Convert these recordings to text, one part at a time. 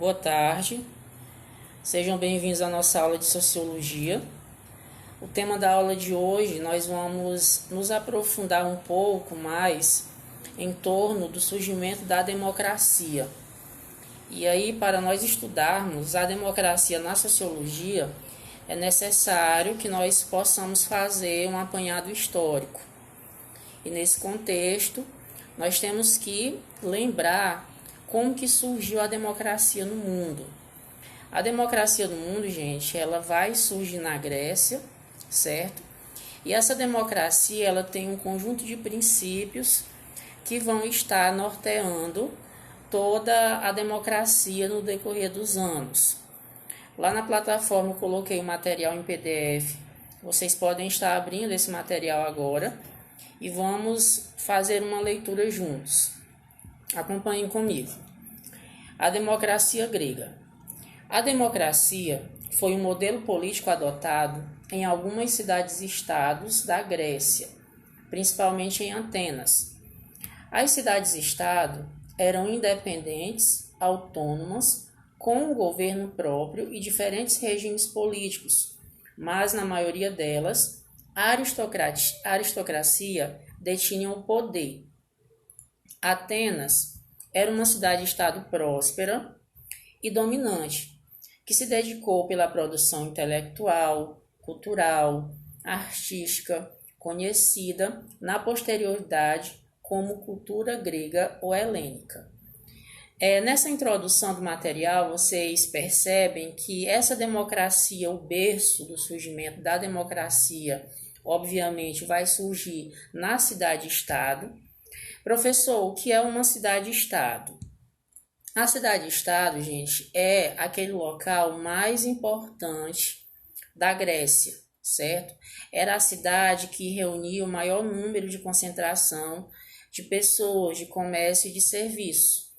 Boa tarde, sejam bem-vindos à nossa aula de Sociologia. O tema da aula de hoje, nós vamos nos aprofundar um pouco mais em torno do surgimento da democracia. E aí, para nós estudarmos a democracia na sociologia, é necessário que nós possamos fazer um apanhado histórico. E nesse contexto, nós temos que lembrar como que surgiu a democracia no mundo. A democracia no mundo, gente, ela vai surgir na Grécia, certo? E essa democracia, ela tem um conjunto de princípios que vão estar norteando toda a democracia no decorrer dos anos. Lá na plataforma eu coloquei o material em PDF. Vocês podem estar abrindo esse material agora e vamos fazer uma leitura juntos. Acompanhem comigo. A democracia grega. A democracia foi um modelo político adotado em algumas cidades-estados da Grécia, principalmente em Atenas. As cidades-estado eram independentes, autônomas, com um governo próprio e diferentes regimes políticos, mas na maioria delas, a aristocracia detinha o poder. Atenas era uma cidade-estado próspera e dominante, que se dedicou pela produção intelectual, cultural, artística, conhecida na posterioridade como cultura grega ou helênica. Nessa introdução do material, vocês percebem que essa democracia, o berço do surgimento da democracia, obviamente vai surgir na cidade-estado. Professor, o que é uma cidade-estado? A cidade-estado, gente, é aquele local mais importante da Grécia, certo? Era a cidade que reunia o maior número de concentração de pessoas, de comércio e de serviço.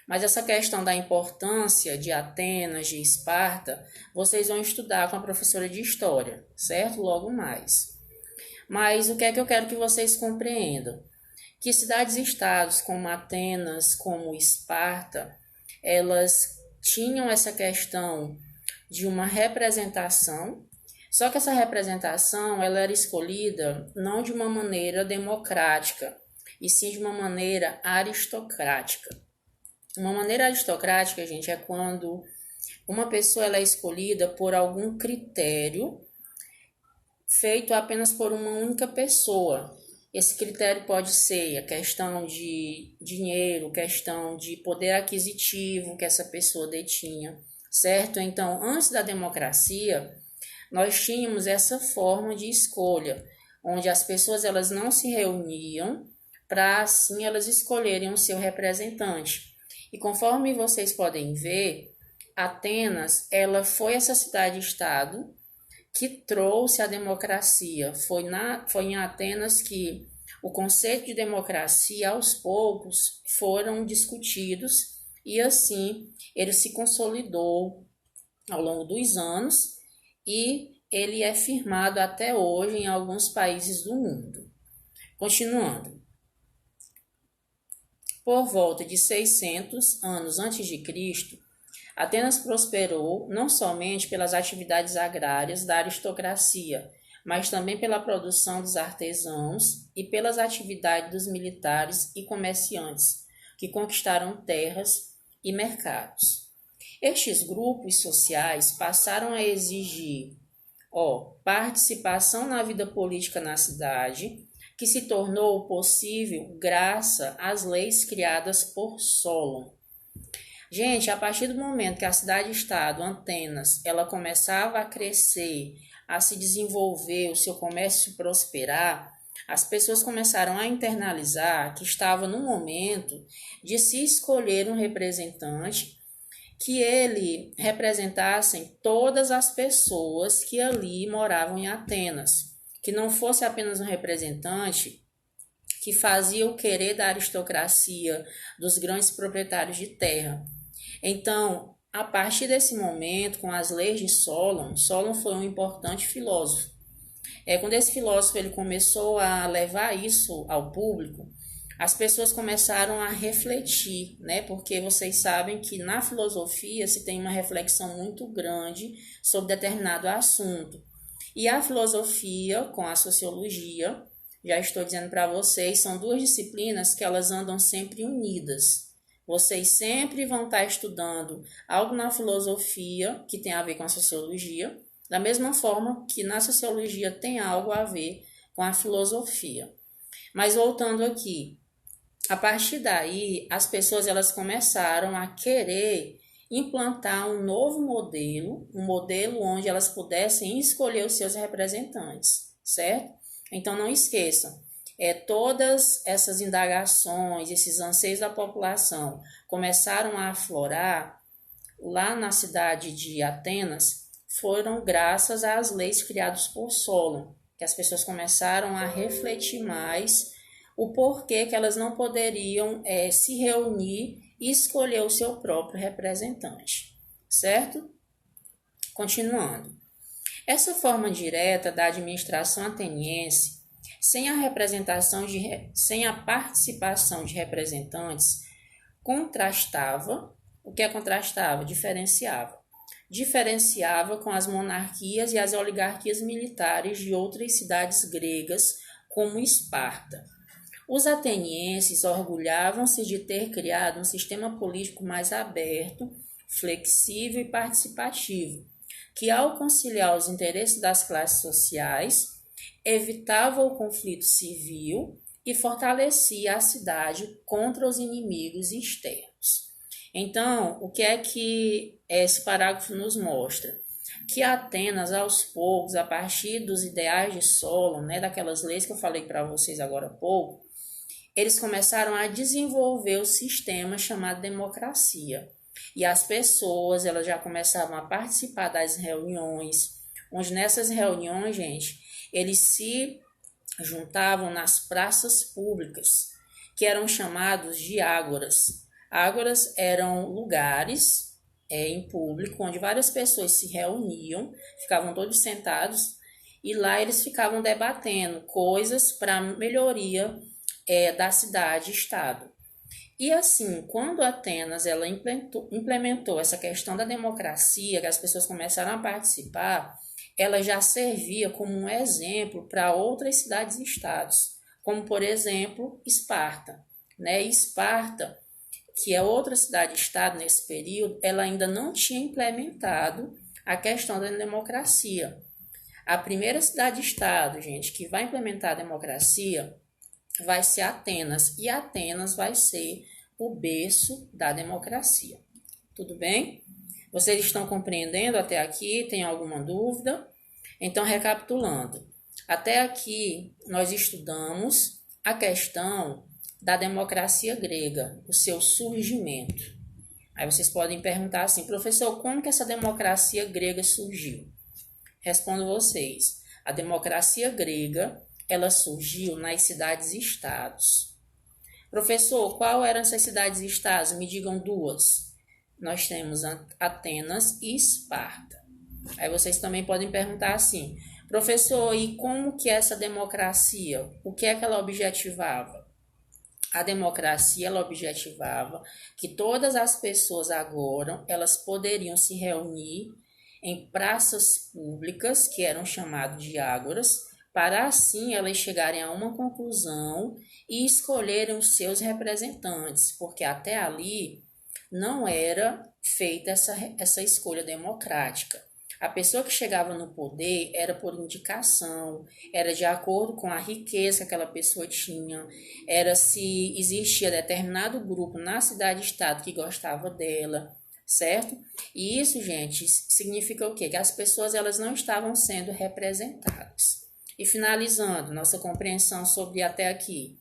Mas essa questão da importância de Atenas, de Esparta, vocês vão estudar com a professora de História, certo? Logo mais. Mas o que é que eu quero que vocês compreendam? Que cidades-estados como Atenas, como Esparta, elas tinham essa questão de uma representação, só que essa representação ela era escolhida não de uma maneira democrática, e sim de uma maneira aristocrática. Uma maneira aristocrática, gente, é quando uma pessoa ela é escolhida por algum critério feito apenas por uma única pessoa. Esse critério pode ser a questão de dinheiro, questão de poder aquisitivo que essa pessoa detinha, certo? Então, antes da democracia, nós tínhamos essa forma de escolha, onde as pessoas elas não se reuniam para assim elas escolherem o seu representante. E conforme vocês podem ver, Atenas, ela foi essa cidade-estado que trouxe a democracia. Foi em Atenas que o conceito de democracia, aos poucos, foram discutidos e assim ele se consolidou ao longo dos anos e ele é firmado até hoje em alguns países do mundo. Continuando. Por volta de 600 anos antes de Cristo, Atenas prosperou não somente pelas atividades agrárias da aristocracia, mas também pela produção dos artesãos e pelas atividades dos militares e comerciantes, que conquistaram terras e mercados. Estes grupos sociais passaram a exigir participação na vida política na cidade, que se tornou possível graças às leis criadas por Solon. Gente, a partir do momento que a cidade-estado, Atenas, ela começava a crescer, a se desenvolver, o seu comércio prosperar, as pessoas começaram a internalizar que estava no momento de se escolher um representante que ele representasse todas as pessoas que ali moravam em Atenas, que não fosse apenas um representante que fazia o querer da aristocracia, dos grandes proprietários de terra. Então, a partir desse momento, com as leis de Solon foi um importante filósofo. Quando esse filósofo ele começou a levar isso ao público, as pessoas começaram a refletir, né? Porque vocês sabem que na filosofia se tem uma reflexão muito grande sobre determinado assunto. E a filosofia com a sociologia, já estou dizendo para vocês, são duas disciplinas que elas andam sempre unidas. Vocês sempre vão estar estudando algo na filosofia que tem a ver com a sociologia, da mesma forma que na sociologia tem algo a ver com a filosofia. Mas voltando aqui, a partir daí, as pessoas elas começaram a querer implantar um novo modelo, um modelo onde elas pudessem escolher os seus representantes, certo? Então não esqueçam, todas essas indagações, esses anseios da população começaram a aflorar lá na cidade de Atenas, foram graças às leis criadas por Solon, que as pessoas começaram a refletir mais o porquê que elas não poderiam se reunir e escolher o seu próprio representante, certo? Continuando. Essa forma direta da administração ateniense, sem a participação de representantes, contrastava. O que é contrastava? Diferenciava com as monarquias e as oligarquias militares de outras cidades gregas, como Esparta. Os atenienses orgulhavam-se de ter criado um sistema político mais aberto, flexível e participativo, que, ao conciliar os interesses das classes sociais, evitava o conflito civil e fortalecia a cidade contra os inimigos externos. Então, o que é que esse parágrafo nos mostra? Que Atenas, aos poucos, a partir dos ideais de Solon, né, daquelas leis que eu falei para vocês agora há pouco, eles começaram a desenvolver o sistema chamado democracia. E as pessoas elas já começavam a participar das reuniões, onde nessas reuniões, gente, eles se juntavam nas praças públicas, que eram chamados de ágoras. Ágoras eram lugares em público, onde várias pessoas se reuniam, ficavam todos sentados, e lá eles ficavam debatendo coisas para melhoria da cidade-estado. E assim, quando Atenas ela implementou essa questão da democracia, que as pessoas começaram a participar, ela já servia como um exemplo para outras cidades-estados, como por exemplo Esparta. Né? Esparta, que é outra cidade-estado nesse período, ela ainda não tinha implementado a questão da democracia. A primeira cidade-estado, gente, que vai implementar a democracia vai ser Atenas, e Atenas vai ser o berço da democracia. Tudo bem? Vocês estão compreendendo até aqui? Tem alguma dúvida? Então, recapitulando. Até aqui, nós estudamos a questão da democracia grega, o seu surgimento. Aí vocês podem perguntar assim, professor, como que essa democracia grega surgiu? Respondo vocês. A democracia grega ela surgiu nas cidades-estados. Professor, qual eram essas cidades-estados? Me digam duas. Nós temos Atenas e Esparta. Aí vocês também podem perguntar assim, professor, e como que essa democracia, o que é que ela objetivava? A democracia, ela objetivava que todas as pessoas agora, elas poderiam se reunir em praças públicas, que eram chamadas de ágoras, para assim elas chegarem a uma conclusão e escolherem os seus representantes, porque até ali não era feita essa escolha democrática. A pessoa que chegava no poder era por indicação, era de acordo com a riqueza que aquela pessoa tinha, era se existia determinado grupo na cidade-estado que gostava dela, certo? E isso, gente, significa o quê? Que as pessoas elas não estavam sendo representadas. E finalizando nossa compreensão sobre até aqui,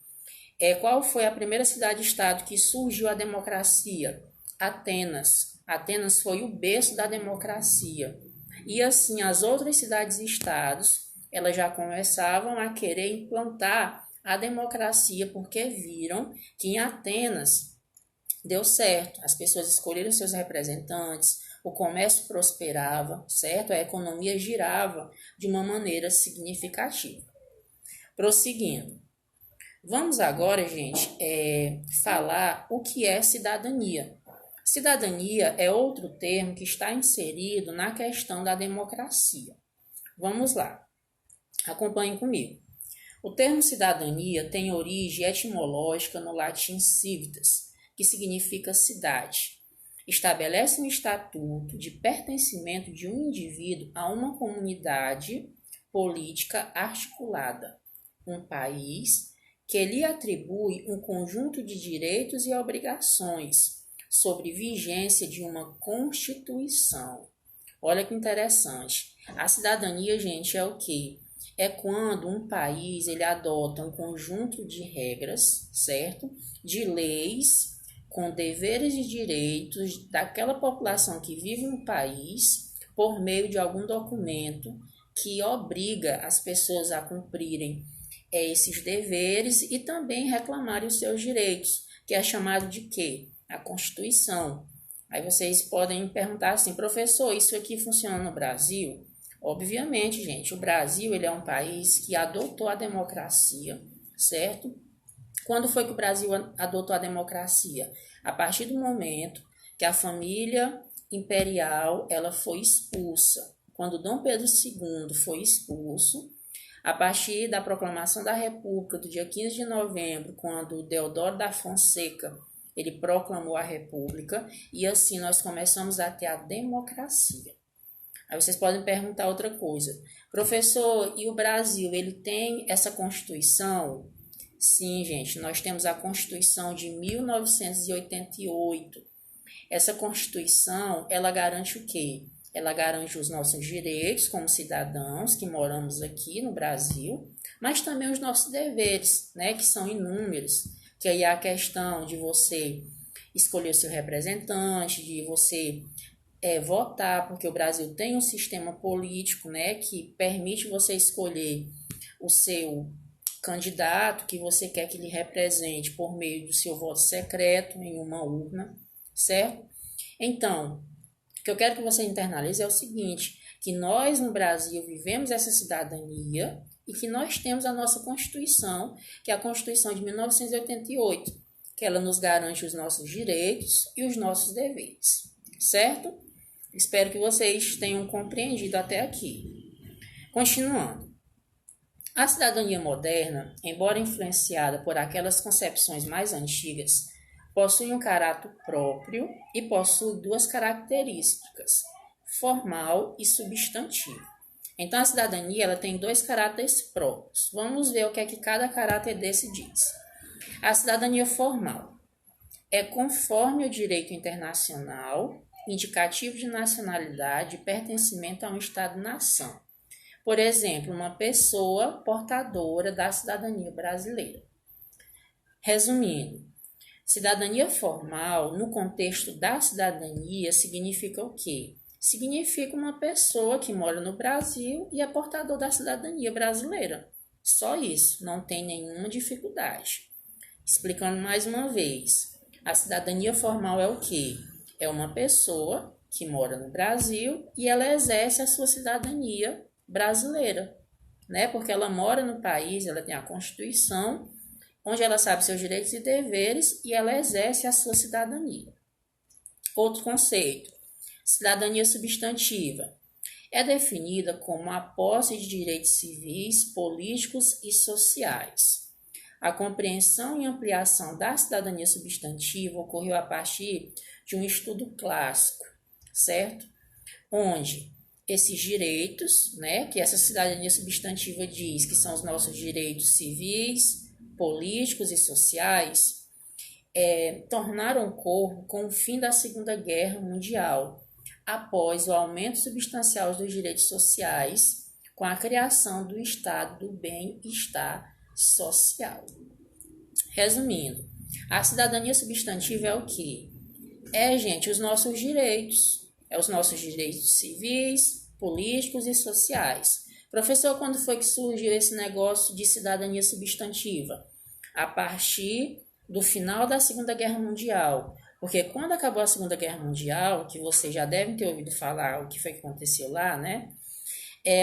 qual foi a primeira cidade-estado que surgiu a democracia? Atenas. Atenas foi o berço da democracia. E assim, as outras cidades-estados, elas já começavam a querer implantar a democracia, porque viram que em Atenas deu certo. As pessoas escolheram seus representantes, o comércio prosperava, certo? A economia girava de uma maneira significativa. Prosseguindo. Vamos agora, gente, falar o que é cidadania. Cidadania é outro termo que está inserido na questão da democracia. Vamos lá, acompanhem comigo. O termo cidadania tem origem etimológica no latim civitas, que significa cidade. Estabelece um estatuto de pertencimento de um indivíduo a uma comunidade política articulada, um país que lhe atribui um conjunto de direitos e obrigações sobre vigência de uma Constituição. Olha que interessante. A cidadania, gente, é o quê? É quando um país ele adota um conjunto de regras, certo? De leis com deveres e direitos daquela população que vive no país por meio de algum documento que obriga as pessoas a cumprirem esses deveres e também reclamarem os seus direitos, que é chamado de quê? A Constituição. Aí vocês podem perguntar assim, professor, isso aqui funciona no Brasil? Obviamente, gente, o Brasil ele é um país que adotou a democracia, certo? Quando foi que o Brasil adotou a democracia? A partir do momento que a família imperial ela foi expulsa. Quando Dom Pedro II foi expulso, a partir da proclamação da República do dia 15 de novembro, quando Deodoro da Fonseca ele proclamou a República, e assim nós começamos a ter a democracia. Aí vocês podem perguntar outra coisa. Professor, e o Brasil, ele tem essa Constituição? Sim, gente, nós temos a Constituição de 1988. Essa Constituição, ela garante o quê? Ela garante os nossos direitos como cidadãos que moramos aqui no Brasil, mas também os nossos deveres, né, que são inúmeros, que aí é a questão de você escolher o seu representante, de você votar, porque o Brasil tem um sistema político, né, que permite você escolher o seu candidato que você quer que lhe represente por meio do seu voto secreto em uma urna, certo? Então, o que eu quero que você internalize é o seguinte, que nós no Brasil vivemos essa cidadania e que nós temos a nossa Constituição, que é a Constituição de 1988, que ela nos garante os nossos direitos e os nossos deveres, certo? Espero que vocês tenham compreendido até aqui. Continuando. A cidadania moderna, embora influenciada por aquelas concepções mais antigas, possui um caráter próprio e possui duas características, formal e substantivo. Então, a cidadania ela tem dois caráteres próprios. Vamos ver o que é que cada caráter desse diz. A cidadania formal é conforme o direito internacional, indicativo de nacionalidade e pertencimento a um Estado-nação. Por exemplo, uma pessoa portadora da cidadania brasileira. Resumindo, cidadania formal, no contexto da cidadania, significa o quê? Significa uma pessoa que mora no Brasil e é portador da cidadania brasileira. Só isso, não tem nenhuma dificuldade. Explicando mais uma vez, a cidadania formal é o quê? É uma pessoa que mora no Brasil e ela exerce a sua cidadania brasileira, né? Porque ela mora no país, ela tem a Constituição, onde ela sabe seus direitos e deveres e ela exerce a sua cidadania. Outro conceito, cidadania substantiva. É definida como a posse de direitos civis, políticos e sociais. A compreensão e ampliação da cidadania substantiva ocorreu a partir de um estudo clássico, certo? Onde esses direitos, né, que essa cidadania substantiva diz que são os nossos direitos civis, políticos e sociais, tornaram corpo com o fim da Segunda Guerra Mundial, após o aumento substancial dos direitos sociais, com a criação do Estado do Bem-Estar Social. Resumindo, a cidadania substantiva é o quê? Gente, os nossos direitos. Os nossos direitos civis, políticos e sociais. Professor, quando foi que surgiu esse negócio de cidadania substantiva? A partir do final da Segunda Guerra Mundial. Porque quando acabou a Segunda Guerra Mundial, que vocês já devem ter ouvido falar o que foi que aconteceu lá, né?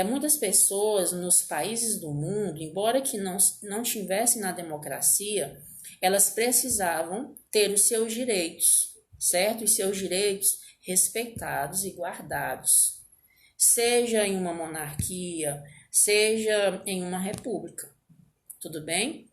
Muitas pessoas nos países do mundo, embora que não tivessem na democracia, elas precisavam ter os seus direitos, certo? Os seus direitos respeitados e guardados, seja em uma monarquia, seja em uma república, tudo bem?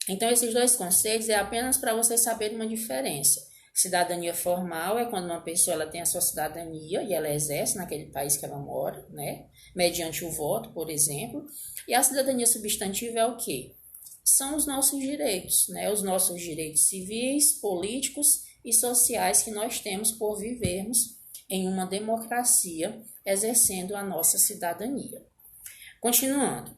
Então, esses dois conceitos é apenas para vocês saberem uma diferença. Cidadania formal é quando uma pessoa ela tem a sua cidadania e ela exerce naquele país que ela mora, né? Mediante o voto, por exemplo. E a cidadania substantiva é o quê? São os nossos direitos, né? Os nossos direitos civis, políticos e sociais que nós temos por vivermos em uma democracia, exercendo a nossa cidadania. Continuando.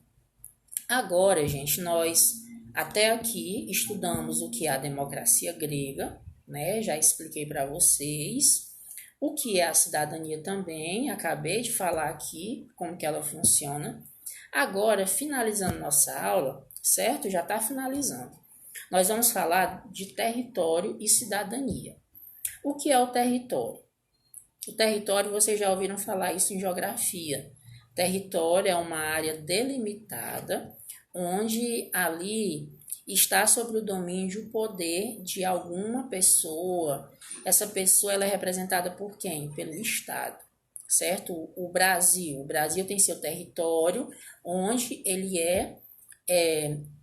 Agora, gente, nós até aqui estudamos o que é a democracia grega, né? Já expliquei para vocês o que é a cidadania também, acabei de falar aqui como que ela funciona. Agora, finalizando nossa aula, certo? Já está finalizando. Nós vamos falar de território e cidadania. O que é o território? O território, vocês já ouviram falar isso em geografia. Território é uma área delimitada, onde ali está sobre o domínio o poder de alguma pessoa. Essa pessoa ela é representada por quem? Pelo Estado, certo? O Brasil tem seu território, onde ele é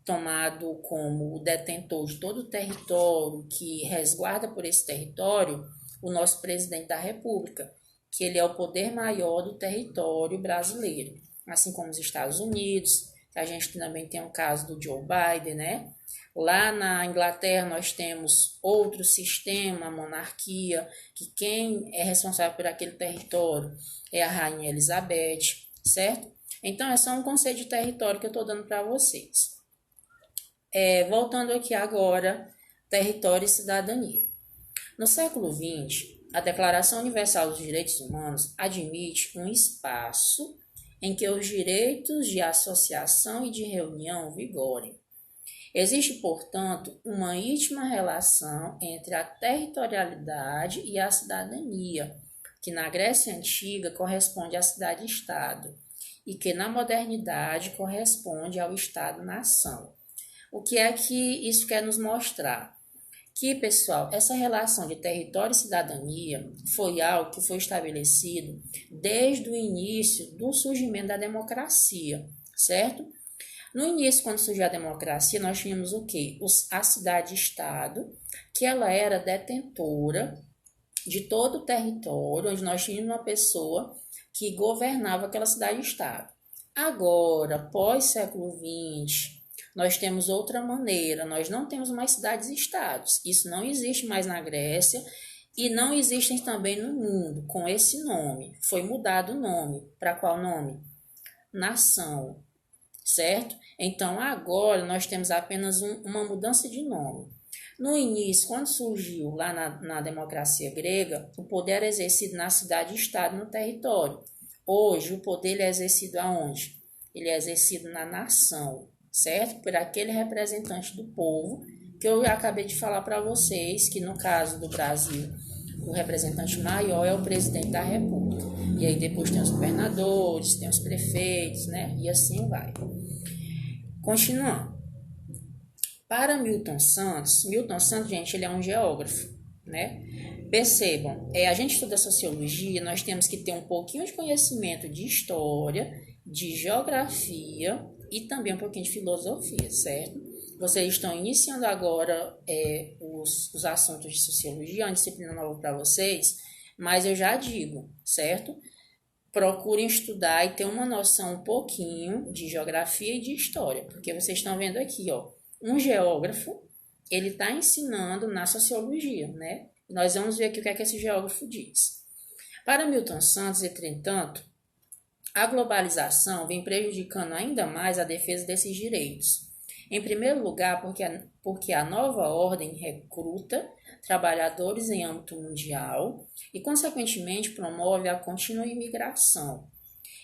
tomado como o detentor de todo o território, que resguarda por esse território o nosso presidente da República, que ele é o poder maior do território brasileiro, assim como os Estados Unidos. A gente também tem o caso do Joe Biden, né? Lá na Inglaterra nós temos outro sistema, monarquia, que quem é responsável por aquele território é a Rainha Elizabeth, certo? Então, é só um conceito de território que eu estou dando para vocês. Voltando aqui agora, território e cidadania. No século XX, a Declaração Universal dos Direitos Humanos admite um espaço em que os direitos de associação e de reunião vigorem. Existe, portanto, uma íntima relação entre a territorialidade e a cidadania, que na Grécia Antiga corresponde à cidade-estado e que na modernidade corresponde ao Estado-nação. O que é que isso quer nos mostrar? Que, pessoal, essa relação de território e cidadania foi algo que foi estabelecido desde o início do surgimento da democracia, certo? No início, quando surgiu a democracia, nós tínhamos o quê? A cidade-estado, que ela era detentora de todo o território, onde nós tínhamos uma pessoa que governava aquela cidade-estado. Agora, pós-século XX, nós temos outra maneira, nós não temos mais cidades-estados. Isso não existe mais na Grécia e não existem também no mundo com esse nome. Foi mudado o nome. Para qual nome? Nação, certo? Então, agora nós temos apenas uma mudança de nome. No início, quando surgiu lá na democracia grega, o poder era exercido na cidade-estado, no território. Hoje, o poder é exercido aonde? Ele é exercido na nação, certo? Por aquele representante do povo, que eu acabei de falar para vocês, que no caso do Brasil, o representante maior é o presidente da República. E aí depois tem os governadores, tem os prefeitos, né? E assim vai. Continuando. Para Milton Santos, gente, ele é um geógrafo, né? Percebam, a gente estuda sociologia, nós temos que ter um pouquinho de conhecimento de história, de geografia e também um pouquinho de filosofia, certo? Vocês estão iniciando agora os assuntos de sociologia, uma disciplina nova para vocês, mas eu já digo, certo? Procurem estudar e ter uma noção um pouquinho de geografia e de história, porque vocês estão vendo aqui, ó, um geógrafo, ele está ensinando na sociologia, né? Nós vamos ver aqui o que é que esse geógrafo diz. Para Milton Santos, entretanto, a globalização vem prejudicando ainda mais a defesa desses direitos. Em primeiro lugar, porque a nova ordem recruta trabalhadores em âmbito mundial e, consequentemente, promove a contínua imigração,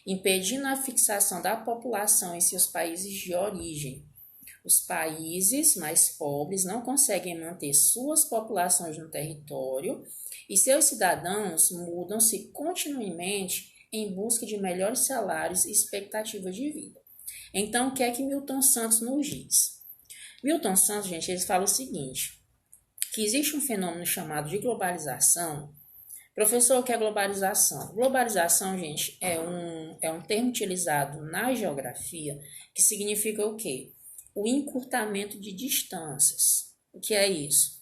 impedindo a fixação da população em seus países de origem. Os países mais pobres não conseguem manter suas populações no território e seus cidadãos mudam-se continuamente em busca de melhores salários e expectativas de vida. Então, o que é que Milton Santos nos diz? Milton Santos, gente, ele fala o seguinte, que existe um fenômeno chamado de globalização. Professor, o que é globalização? Globalização, gente, é um termo utilizado na geografia que significa o quê? O encurtamento de distâncias. O que é isso?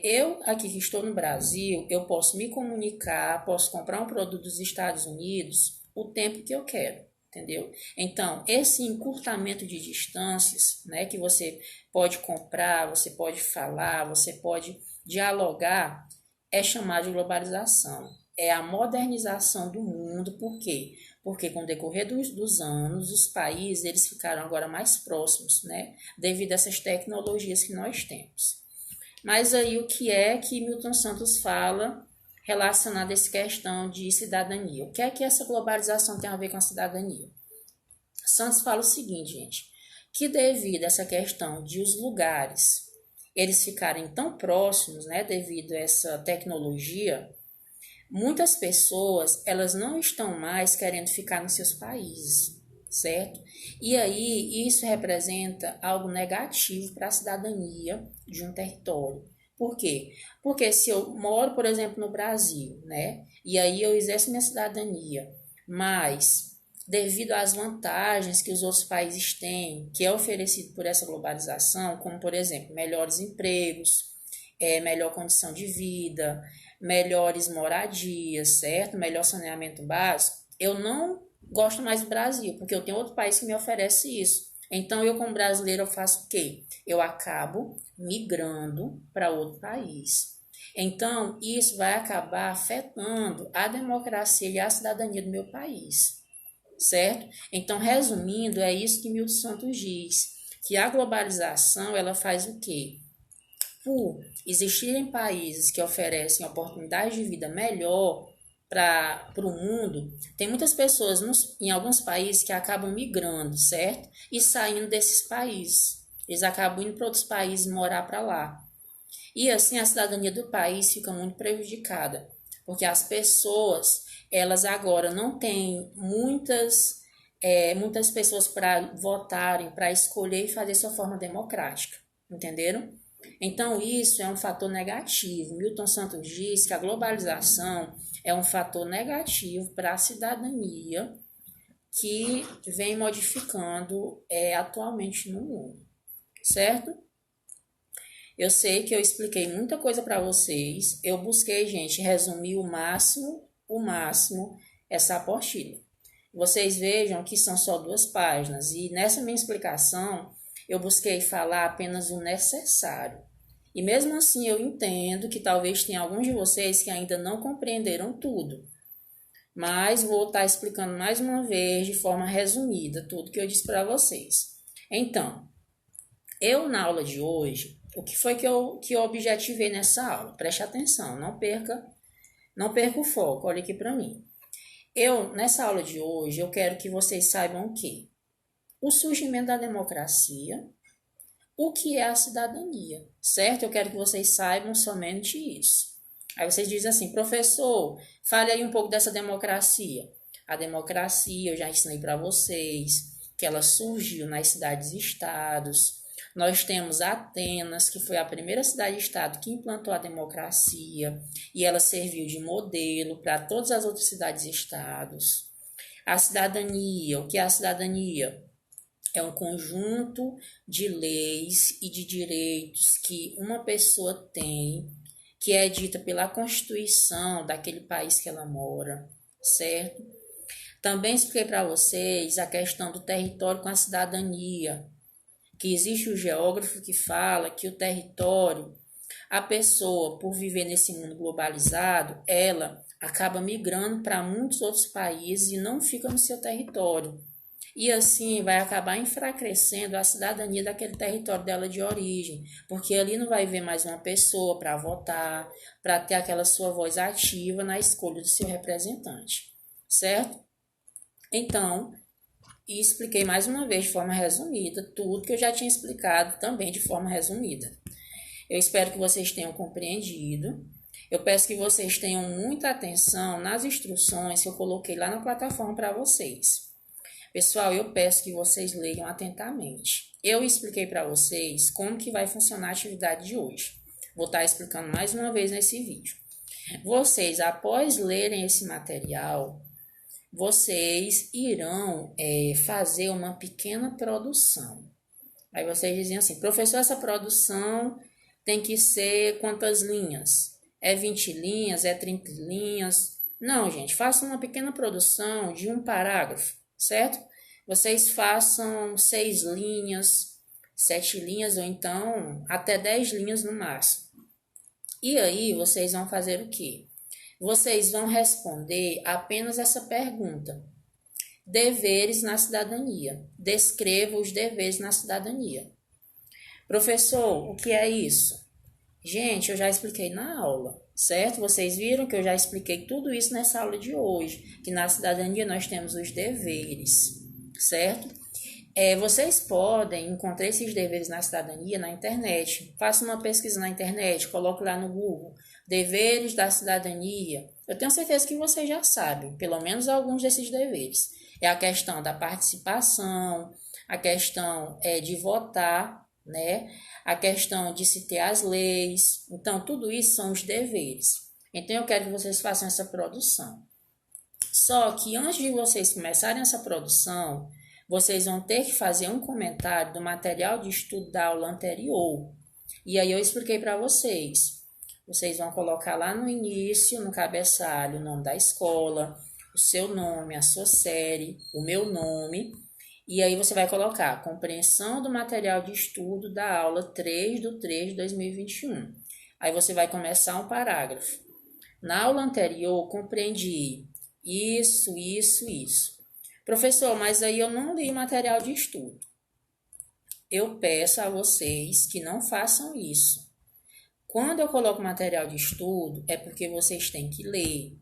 Eu aqui que estou no Brasil, eu posso me comunicar, posso comprar um produto dos Estados Unidos o tempo que eu quero, entendeu? Então, esse encurtamento de distâncias, né, que você pode comprar, você pode falar, você pode dialogar, é chamado de globalização. É a modernização do mundo, por quê? Porque com o decorrer dos anos, os países eles ficaram agora mais próximos, né, devido a essas tecnologias que nós temos. Mas aí o que é que Milton Santos fala relacionado a essa questão de cidadania? O que é que essa globalização tem a ver com a cidadania? Santos fala o seguinte, gente, que devido a essa questão de os lugares eles ficarem tão próximos, né, devido a essa tecnologia, muitas pessoas elas não estão mais querendo ficar nos seus países, certo? E aí isso representa algo negativo para a cidadania de um território. Por quê? Porque se eu moro, por exemplo, no Brasil, né? E aí eu exerço minha cidadania, mas devido às vantagens que os outros países têm, que é oferecido por essa globalização, como, por exemplo, melhores empregos, melhor condição de vida, melhores moradias, certo? Melhor saneamento básico, eu não gosto mais do Brasil, porque eu tenho outro país que me oferece isso. Então, eu como brasileiro, eu faço o quê? Eu acabo migrando para outro país. Então, isso vai acabar afetando a democracia e a cidadania do meu país, certo? Então, resumindo, é isso que Milton Santos diz, que a globalização, ela faz o quê? Por existirem países que oferecem oportunidade de vida melhor para o mundo, tem muitas pessoas em alguns países que acabam migrando, certo? E saindo desses países. Eles acabam indo para outros países morar para lá. E assim a cidadania do país fica muito prejudicada, porque as pessoas, elas agora não têm muitas pessoas para votarem, para escolher e fazer sua forma democrática, entenderam? Então, isso é um fator negativo. Milton Santos diz que a globalização é um fator negativo para a cidadania que vem modificando atualmente no mundo, certo? Eu sei que eu expliquei muita coisa para vocês. Eu busquei, gente, resumir o máximo essa apostila. Vocês vejam que são só 2 páginas e nessa minha explicação eu busquei falar apenas o necessário. E mesmo assim eu entendo que talvez tenha alguns de vocês que ainda não compreenderam tudo. Mas vou estar explicando mais uma vez de forma resumida tudo que eu disse para vocês. Então, eu na aula de hoje, o que foi que eu objetivei nessa aula? Preste atenção, não perca o foco, olha aqui para mim. Nessa aula de hoje, eu quero que vocês saibam o quê? O surgimento da democracia, o que é a cidadania, certo? Eu quero que vocês saibam somente isso. Aí vocês dizem assim, professor, fale aí um pouco dessa democracia. A democracia, eu já ensinei para vocês, que ela surgiu nas cidades-estados. Nós temos Atenas, que foi a primeira cidade-estado que implantou a democracia, e ela serviu de modelo para todas as outras cidades-estados. A cidadania, o que é a cidadania? É um conjunto de leis e de direitos que uma pessoa tem, que é dita pela Constituição daquele país que ela mora, certo? Também expliquei para vocês a questão do território com a cidadania, que existe o geógrafo que fala que o território, a pessoa, por viver nesse mundo globalizado, ela acaba migrando para muitos outros países e não fica no seu território. E assim vai acabar enfraquecendo a cidadania daquele território dela de origem, porque ali não vai ver mais uma pessoa para votar, para ter aquela sua voz ativa na escolha do seu representante, certo? Então, expliquei mais uma vez de forma resumida tudo que eu já tinha explicado também de forma resumida. Eu espero que vocês tenham compreendido. Eu peço que vocês tenham muita atenção nas instruções que eu coloquei lá na plataforma para vocês. Pessoal, eu peço que vocês leiam atentamente. Eu expliquei para vocês como que vai funcionar a atividade de hoje. Vou estar explicando mais uma vez nesse vídeo. Vocês, após lerem esse material, vocês irão fazer uma pequena produção. Aí vocês dizem assim, professor, essa produção tem que ser quantas linhas? É 20 linhas? É 30 linhas? Não, gente, façam uma pequena produção de um parágrafo, certo? Vocês façam 6 linhas, 7 linhas ou então até 10 linhas no máximo. E aí vocês vão fazer o quê? Vocês vão responder apenas essa pergunta. Deveres na cidadania. Descreva os deveres na cidadania. Professor, o que é isso? Gente, eu já expliquei na aula, certo? Vocês viram que eu já expliquei tudo isso nessa aula de hoje, que na cidadania nós temos os deveres, certo? Vocês podem encontrar esses deveres na cidadania na internet. Faça uma pesquisa na internet, coloque lá no Google, deveres da cidadania. Eu tenho certeza que vocês já sabem, pelo menos alguns desses deveres. É a questão da participação, a questão de votar, né? A questão de se ter as leis. Então, tudo isso são os deveres. Então, eu quero que vocês façam essa produção. Só que antes de vocês começarem essa produção, vocês vão ter que fazer um comentário do material de estudo da aula anterior. E aí eu expliquei para vocês. Vocês vão colocar lá no início, no cabeçalho, o nome da escola, o seu nome, a sua série, o meu nome. E aí você vai colocar compreensão do material de estudo da aula 3 do 3 de 2021. Aí você vai começar um parágrafo. Na aula anterior, compreendi isso, isso, isso. Professor, mas aí eu não li material de estudo. Eu peço a vocês que não façam isso. Quando eu coloco material de estudo, é porque vocês têm que ler.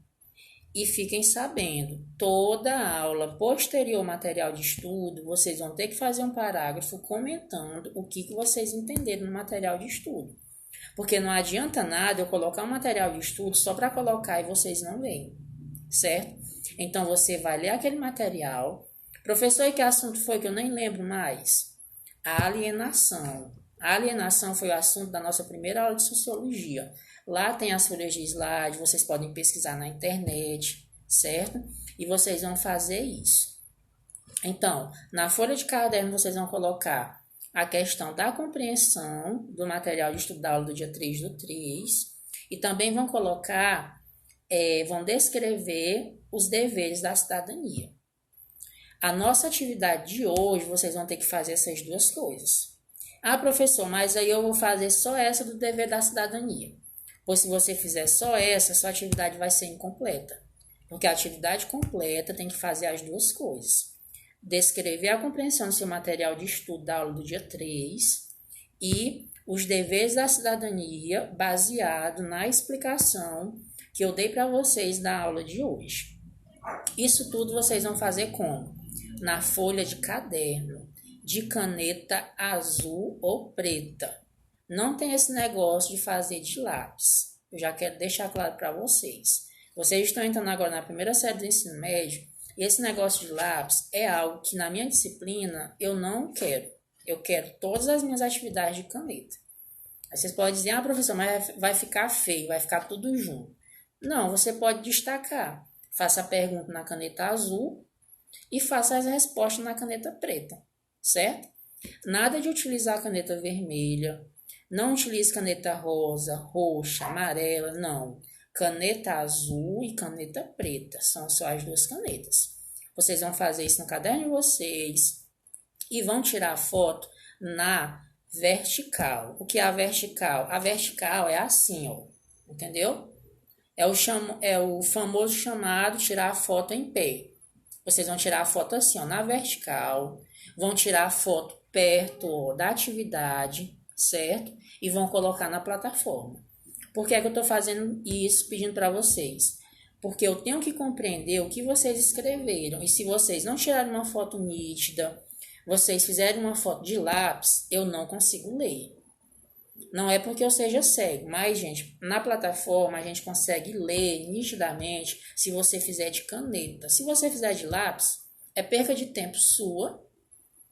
E fiquem sabendo, toda aula posterior ao material de estudo, vocês vão ter que fazer um parágrafo comentando o que vocês entenderam no material de estudo. Porque não adianta nada eu colocar um material de estudo só para colocar e vocês não leem, certo? Então, você vai ler aquele material. Professor, e que assunto foi que eu nem lembro mais? A alienação. A alienação foi o assunto da nossa primeira aula de sociologia. Lá tem as folhas de slide, vocês podem pesquisar na internet, certo? E vocês vão fazer isso. Então, na folha de caderno, vocês vão colocar a questão da compreensão do material de estudo da aula do dia 3 do 3. E também vão colocar, vão descrever os deveres da cidadania. A nossa atividade de hoje, vocês vão ter que fazer essas duas coisas. Ah, professor, mas aí eu vou fazer só essa do dever da cidadania. Pois se você fizer só essa, sua atividade vai ser incompleta. Porque a atividade completa tem que fazer as duas coisas. Descrever a compreensão do seu material de estudo da aula do dia 3 e os deveres da cidadania baseado na explicação que eu dei para vocês na aula de hoje. Isso tudo vocês vão fazer como? Na folha de caderno, de caneta azul ou preta. Não tem esse negócio de fazer de lápis. Eu já quero deixar claro para vocês. Vocês estão entrando agora na primeira série do ensino médio e esse negócio de lápis é algo que na minha disciplina eu não quero. Eu quero todas as minhas atividades de caneta. Aí vocês podem dizer, professor, mas vai ficar feio, vai ficar tudo junto. Não, você pode destacar. Faça a pergunta na caneta azul e faça as respostas na caneta preta, certo? Nada de utilizar a caneta vermelha, não utilize caneta rosa, roxa, amarela, não. Caneta azul e caneta preta são só as duas canetas. Vocês vão fazer isso no caderno de vocês e vão tirar a foto na vertical. O que é a vertical? A vertical é assim, ó, entendeu? É o famoso chamado tirar a foto em pé. Vocês vão tirar a foto assim, ó, na vertical. Vão tirar a foto perto, ó, da atividade, certo? E vão colocar na plataforma. Por que é que eu estou fazendo isso, pedindo para vocês? Porque eu tenho que compreender o que vocês escreveram. E se vocês não tirarem uma foto nítida, vocês fizerem uma foto de lápis, eu não consigo ler. Não é porque eu seja cego, mas, gente, na plataforma a gente consegue ler nitidamente se você fizer de caneta. Se você fizer de lápis, é perca de tempo sua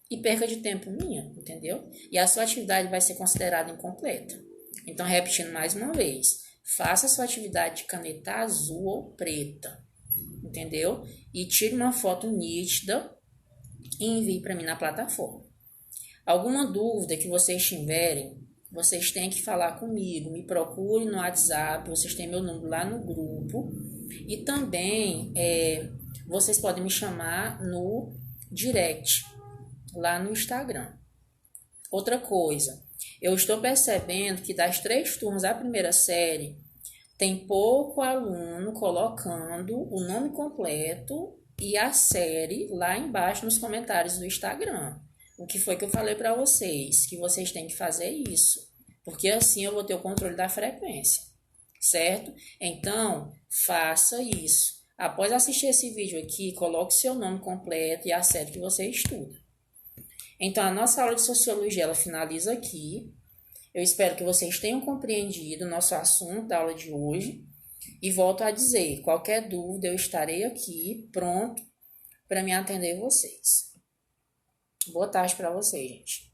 e perca de tempo minha, entendeu? E a sua atividade vai ser considerada incompleta. Então, repetindo mais uma vez, faça a sua atividade de caneta azul ou preta, entendeu? E tire uma foto nítida e envie para mim na plataforma. Alguma dúvida que vocês tiverem, vocês têm que falar comigo, me procure no WhatsApp, vocês têm meu número lá no grupo e também vocês podem me chamar no direct, lá no Instagram. Outra coisa, eu estou percebendo que das 3 turmas da primeira série, tem pouco aluno colocando o nome completo e a série lá embaixo nos comentários do Instagram. O que foi que eu falei para vocês? Que vocês têm que fazer isso, porque assim eu vou ter o controle da frequência, certo? Então, faça isso. Após assistir esse vídeo aqui, coloque seu nome completo e a série que você estuda. Então, a nossa aula de Sociologia, ela finaliza aqui. Eu espero que vocês tenham compreendido o nosso assunto da aula de hoje. E volto a dizer, qualquer dúvida, eu estarei aqui, pronto, para me atender vocês. Boa tarde para vocês, gente.